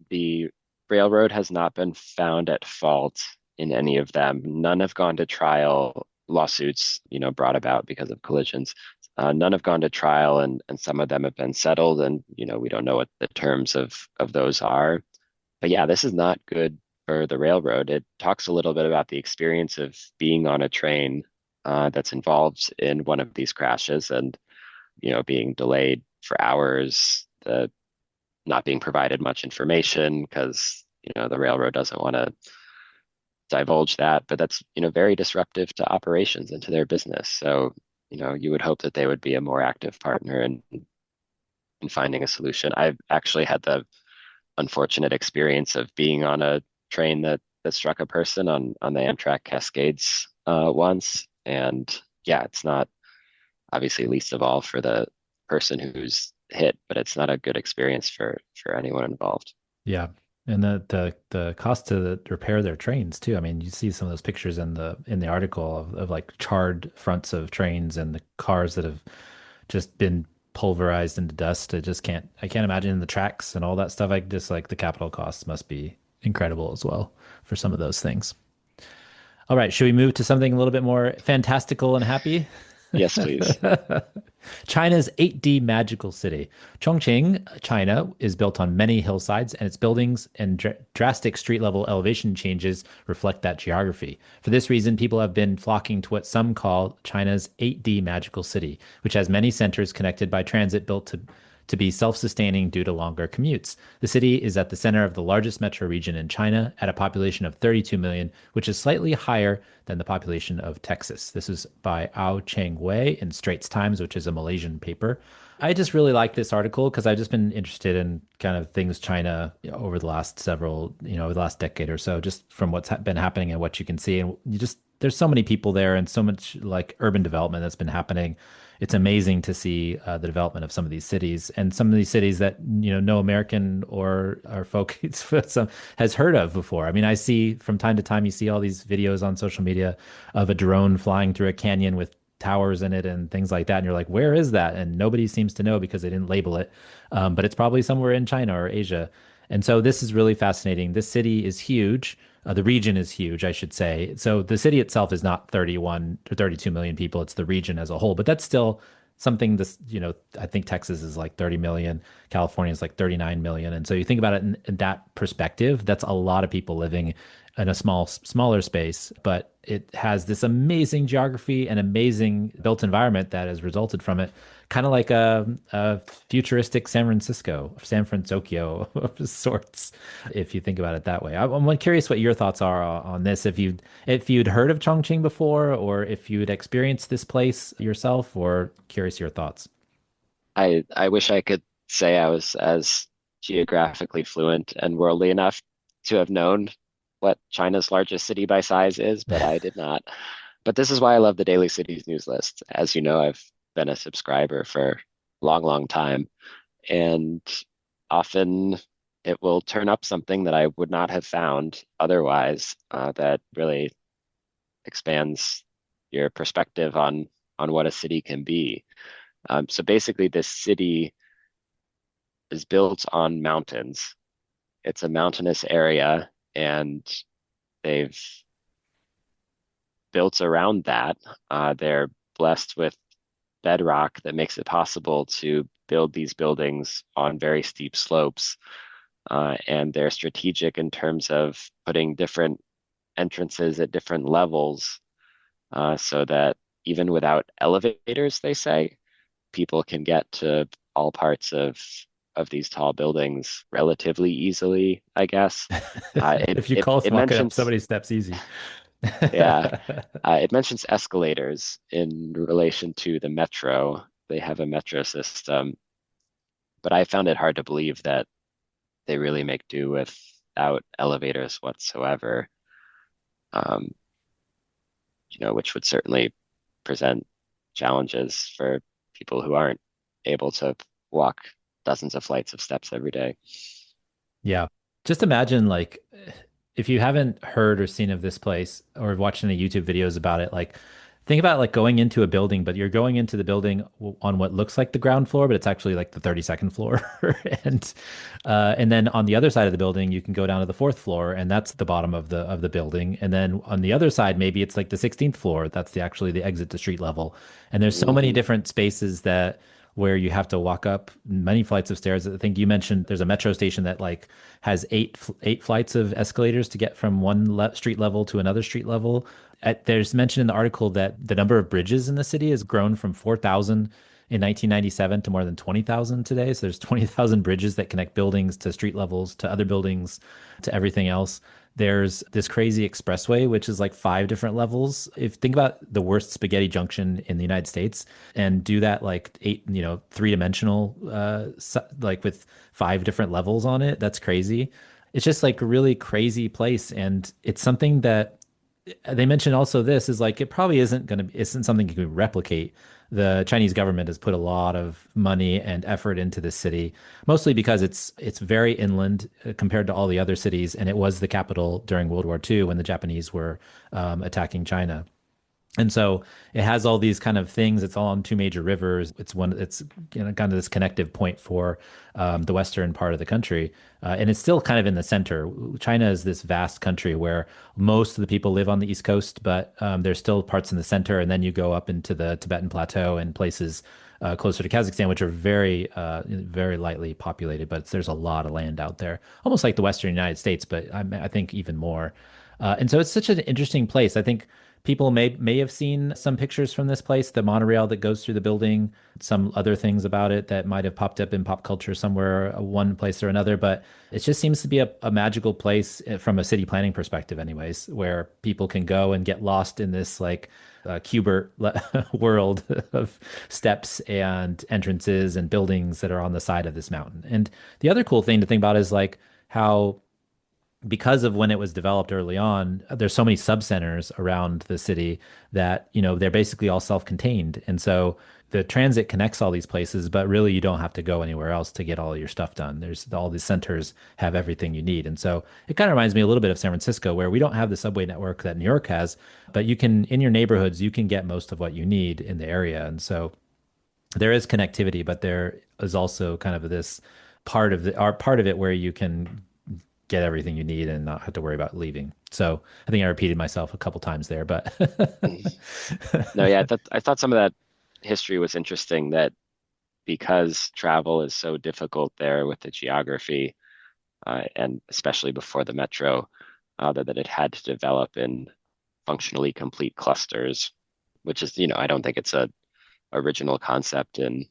the railroad has not been found at fault in any of them. None have gone to trial, lawsuits, brought about because of collisions. None have gone to trial, and some of them have been settled, and we don't know what the terms of those are. But yeah, this is not good for the railroad. It talks a little bit about the experience of being on a train that's involved in one of these crashes, and being delayed for hours, the not being provided much information because the railroad doesn't want to divulge that, but that's very disruptive to operations and to their business. So you would hope that they would be a more active partner in finding a solution. I've actually had the unfortunate experience of being on a train that struck a person on the Amtrak Cascades once, and yeah, it's not obviously least of all for the person who's hit, but it's not a good experience for anyone involved. Yeah. And the cost to repair their trains too. I mean, you see some of those pictures in the article of like charred fronts of trains and the cars that have just been pulverized into dust. I can't imagine the tracks and all that stuff. I just like the capital costs must be incredible as well for some of those things. All right, should we move to something a little bit more fantastical and happy? Yes, please. China's 8D magical city. Chongqing, China, is built on many hillsides, and its buildings and drastic street level elevation changes reflect that geography. For this reason, people have been flocking to what some call China's 8D magical city, which has many centers connected by transit built to be self-sustaining due to longer commutes. The city is at the center of the largest metro region in China at a population of 32 million, which is slightly higher than the population of Texas. This is by Ao Cheng Wei in Straits Times, which is a Malaysian paper. I just really like this article because I've just been interested in kind of things China over the last over the last decade or so, just from what's been happening and what you can see. And there's so many people there and so much like urban development that's been happening. It's amazing to see the development of some of these cities and some of these cities that no American or folk has heard of before. I mean, I see from time to time you see all these videos on social media of a drone flying through a canyon with towers in it and things like that, and you're like, where is that? And nobody seems to know because they didn't label it, but it's probably somewhere in China or Asia. And so this is really fascinating. This city is huge. The region is huge, I should say. So the city itself is not 31 to 32 million people. It's the region as a whole, but that's still something I think Texas is like 30 million, California is like 39 million. And so you think about it in that perspective, that's a lot of people living in a smaller space, but it has this amazing geography and amazing built environment that has resulted from it, kind of like a futuristic San Francisco of sorts, if you think about it that way. I'm curious what your thoughts are on this. If you'd heard of Chongqing before, or if you'd experienced this place yourself, or curious your thoughts. I wish I could say I was as geographically fluent and worldly enough to have known what China's largest city by size is, but I did not. But this is why I love the Daily Cities news list. As you know, I've been a subscriber for a long, long time, and often it will turn up something that I would not have found otherwise, that really expands your perspective on what a city can be. So basically, this city is built on mountains. It's a mountainous area, and they've built around that. They're blessed with bedrock that makes it possible to build these buildings on very steep slopes. And they're strategic in terms of putting different entrances at different levels, so that even without elevators, they say, people can get to all parts of these tall buildings relatively easily, I guess. It If you it call it walking up mentions somebody's steps easy. yeah, it mentions escalators in relation to the metro. They have a metro system, but I found it hard to believe that they really make do without elevators whatsoever. Um, which would certainly present challenges for people who aren't able to walk dozens of flights of steps every day. Yeah. Just imagine like if you haven't heard or seen of this place or watched any YouTube videos about it, like Think about like going into a building, but you're going into the building on what looks like the ground floor, but it's actually like the 32nd floor. And and then on the other side of the building, you can go down to the fourth floor, and that's the bottom of the building. And then on the other side, maybe it's like the 16th floor. That's the actually the exit to street level. And there's so many Hmm. different spaces that where you have to walk up many flights of stairs. I think you mentioned there's a metro station that like has eight flights of escalators to get from one street level to another street level. There's mentioned in the article that the number of bridges in the city has grown from 4,000 in 1997 to more than 20,000 today. So there's 20,000 bridges that connect buildings to street levels, to other buildings, to everything else. There's this crazy expressway, which is like five different levels. If think about the worst spaghetti junction in the United States and do that like eight, three-dimensional, like with five different levels on it, that's crazy. It's just like a really crazy place. And it's something that they mentioned also this is like it probably isn't something you can replicate. The Chinese government has put a lot of money and effort into this city, mostly because it's very inland compared to all the other cities, and it was the capital during World War II when the Japanese were attacking China. And so it has all these kind of things. It's all on two major rivers. It's kind of this connective point for the western part of the country, and it's still kind of in the center. China is this vast country where most of the people live on the east coast, but there's still parts in the center, and then you go up into the Tibetan Plateau and places closer to Kazakhstan, which are very lightly populated. But there's a lot of land out there, almost like the Western United States, but I think even more. And so it's such an interesting place. I think people may have seen some pictures from this place, the monorail that goes through the building, some other things about it that might have popped up in pop culture somewhere, one place or another. But it just seems to be a magical place from a city planning perspective, anyways, where people can go and get lost in this like Cubert world of steps and entrances and buildings that are on the side of this mountain. And the other cool thing to think about is like how because of when it was developed early on, there's so many sub-centers around the city that, they're basically all self-contained. And so the transit connects all these places, but really you don't have to go anywhere else to get all your stuff done. There's all these centers have everything you need. And so it kind of reminds me a little bit of San Francisco, where we don't have the subway network that New York has, but in your neighborhoods, you can get most of what you need in the area. And so there is connectivity, but there is also kind of this part of it where you can get everything you need and not have to worry about leaving. So I think I repeated myself a couple times there, but No, yeah, I thought some of that history was interesting that because travel is so difficult there with the geography, and especially before the metro, that it had to develop in functionally complete clusters, which is, I don't think it's a original concept in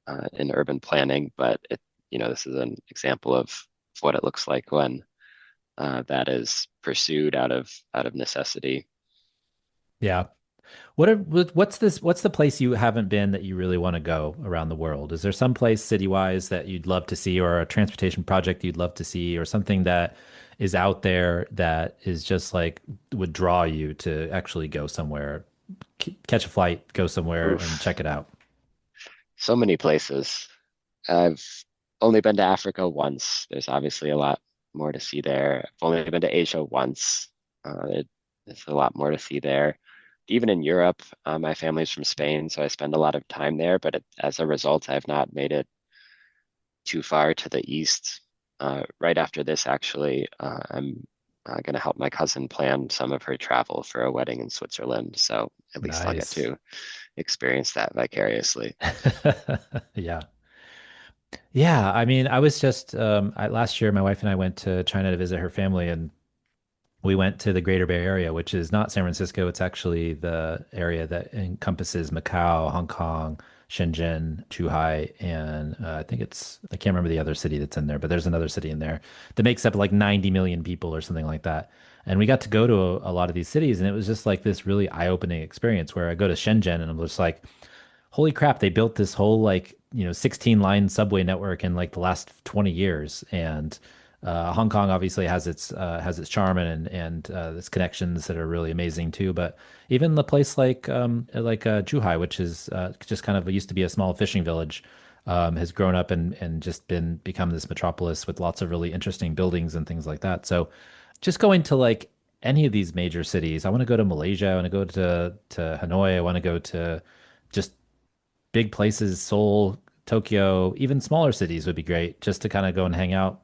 urban planning, but this is an example of what it looks like when that is pursued out of necessity. yeah. What's the place you haven't been that you really want to go around the world? Is there some place city-wise that you'd love to see, or a transportation project you'd love to see, or something that is out there that is just like would draw you to actually go somewhere, catch a flight, go somewhere and Oof, check it out? so many places. I've only been to Africa once. There's obviously a lot more to see there. I've only been to Asia once. There's a lot more to see there. Even in Europe, my family's from Spain, so I spend a lot of time there. But as a result, I've not made it too far to the east. Right after this, actually, I'm going to help my cousin plan some of her travel for a wedding in Switzerland. So at least I'll get Nice. to experience that vicariously. Yeah. Yeah, I mean, I was just last year my wife and I went to China to visit her family, and we went to the Greater Bay Area, which is not San Francisco. It's actually the area that encompasses Macau, Hong Kong, Shenzhen, Zhuhai, and I can't remember the other city that's in there, but there's another city in there that makes up like 90 million people or something like that. And we got to go to a lot of these cities, and it was just like this really eye-opening experience where I go to Shenzhen and I'm just like, holy crap, they built this whole like, 16 line subway network in like the last 20 years. And Hong Kong obviously has its charm and its connections that are really amazing too. But even the place like Zhuhai, which is just kind of used to be a small fishing village, has grown up and just become this metropolis with lots of really interesting buildings and things like that. So just going to like any of these major cities. I want to go to Malaysia. I want to go to Hanoi. I want to go to just big places, Seoul, Tokyo, even smaller cities would be great just to kind of go and hang out.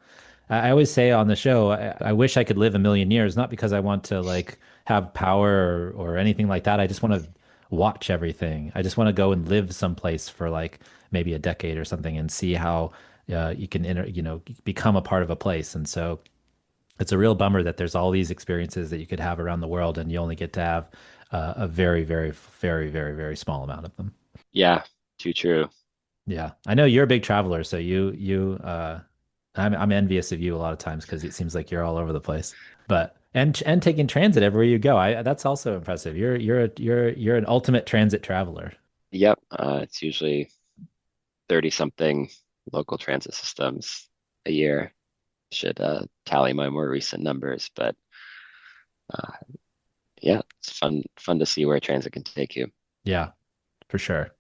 I always say on the show, I wish I could live a million years, not because I want to like have power or anything like that. I just want to watch everything. I just want to go and live someplace for like maybe a decade or something and see how you can become a part of a place. And so it's a real bummer that there's all these experiences that you could have around the world and you only get to have a very, very, very, very, very small amount of them. Yeah, too true. Yeah, I know you're a big traveler, so I'm envious of you a lot of times because it seems like you're all over the place. But and taking transit everywhere you go, I that's also impressive. You're an ultimate transit traveler. Yep, it's usually 30 something local transit systems a year. Should tally my more recent numbers, but uh, yeah, it's fun to see where transit can take you. Yeah, for sure.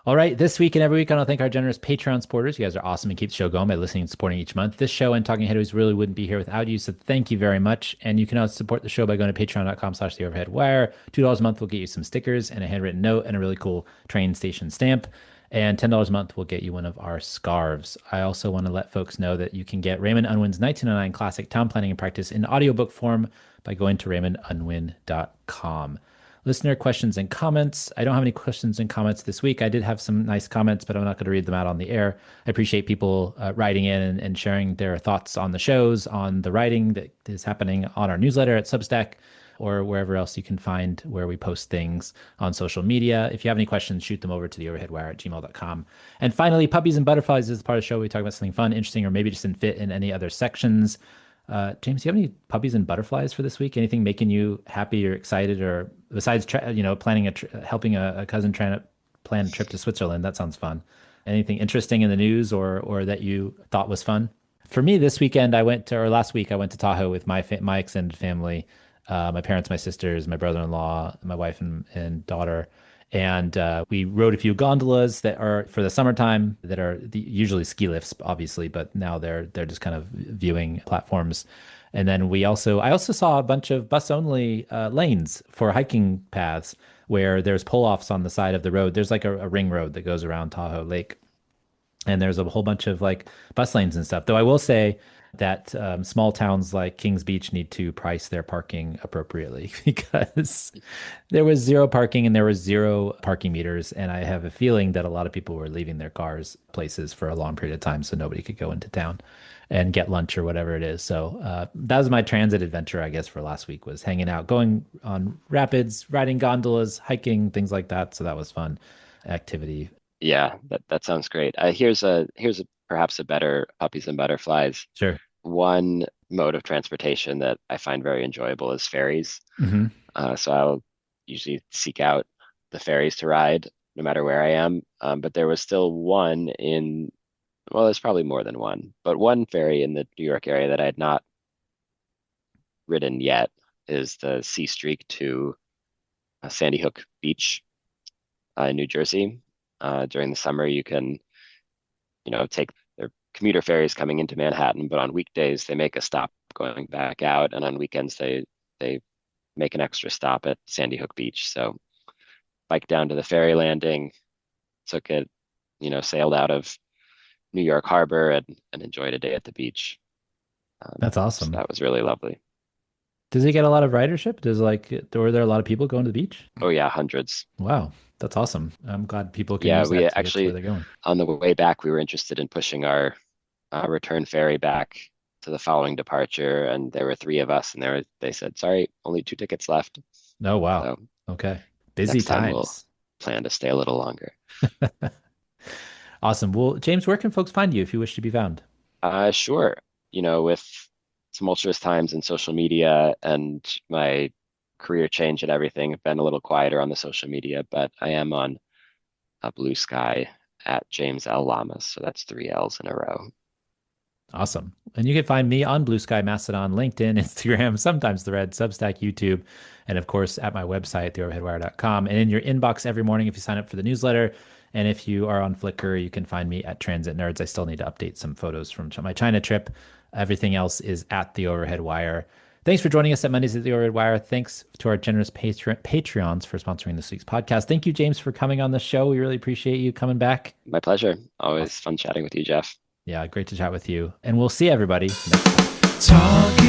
All right, this week and every week, I want to thank our generous Patreon supporters. You guys are awesome and keep the show going by listening and supporting each month. This show and Talking Headways really wouldn't be here without you, so thank you very much. And you can also support the show by going to patreon.com/the overhead wire. $2 a month will get you some stickers and a handwritten note and a really cool train station stamp. And $10 a month will get you one of our scarves. I also want to let folks know that you can get Raymond Unwin's 1909 classic Town Planning and Practice in audiobook form by going to raymondunwin.com. Listener questions and comments. I don't have any questions and comments this week. I did have some nice comments, but I'm not going to read them out on the air. I appreciate people writing in and sharing their thoughts on the shows, on the writing that is happening on our newsletter at Substack or wherever else you can find where we post things on social media. If you have any questions, shoot them over to theoverheadwire@gmail.com. And finally, Puppies and Butterflies is the part of the show where we talk about something fun, interesting, or maybe just didn't fit in any other sections. James, do you have any puppies and butterflies for this week? Anything making you happy or excited, or besides, planning helping a cousin trying to plan a trip to Switzerland? That sounds fun. Anything interesting in the news or that you thought was fun? For me, this weekend or last week I went to Tahoe with my extended family, my parents, my sisters, my brother-in-law, my wife and daughter. And we rode a few gondolas that are for the summertime that are usually ski lifts, obviously, but now they're just kind of viewing platforms. And then I also saw a bunch of bus only lanes for hiking paths where there's pull-offs on the side of the road. There's like a ring road that goes around Tahoe Lake, and there's a whole bunch of like bus lanes and stuff. Though I will say that small towns like Kings Beach need to price their parking appropriately because there was zero parking and there was zero parking meters. And I have a feeling that a lot of people were leaving their cars places for a long period of time so nobody could go into town and get lunch or whatever it is. So that was my transit adventure, I guess, for last week was hanging out, going on rapids, riding gondolas, hiking, things like that. So that was fun activity. Yeah, that sounds great. Here's a perhaps a better puppies and butterflies. Sure. One mode of transportation that I find very enjoyable is ferries. Hmm. So I'll usually seek out the ferries to ride no matter where I am. But there was still one well, there's probably more than one, but one ferry in the New York area that I had not ridden yet is the Sea Streak to Sandy Hook Beach in New Jersey. During the summer, you can, take their commuter ferries coming into Manhattan, but on weekdays they make a stop going back out, and on weekends they make an extra stop at Sandy Hook Beach. So biked down to the ferry landing, took it, sailed out of New York Harbor and enjoyed a day at the beach. That's So awesome. that was really lovely. Does it get a lot of ridership? Were there a lot of people going to the beach? Oh yeah, hundreds. Wow, that's awesome. I'm glad people can Yeah, use we that to get to where actually they're going. on the way back we were interested in pushing our return ferry back to the following departure, and there were three of us, and they said, "Sorry, only two tickets left." Oh, wow. So Okay. Busy next time we'll times. plan to stay a little longer. Awesome. Well, James, where can folks find you if you wish to be found? Sure. With tumultuous times in social media and my career change and everything, I've been a little quieter on the social media, but I am on a Blue Sky at James L. Llamas. So that's three L's in a row. Awesome. And you can find me on Blue Sky, Mastodon, LinkedIn, Instagram, sometimes Thread, Substack, YouTube, and of course at my website, theoverheadwire.com. And in your inbox every morning if you sign up for the newsletter. And if you are on Flickr, you can find me at Transit Nerds. I still need to update some photos from my China trip. Everything else is at the Overhead Wire. Thanks for joining us at Mondays at the Overhead Wire. Thanks to our generous Patreons for sponsoring this week's podcast. Thank you, James, for coming on the show. We really appreciate you coming back. My pleasure. Always Awesome. fun chatting with you, Jeff. Yeah, great to chat with you. And we'll see everybody next time. Talking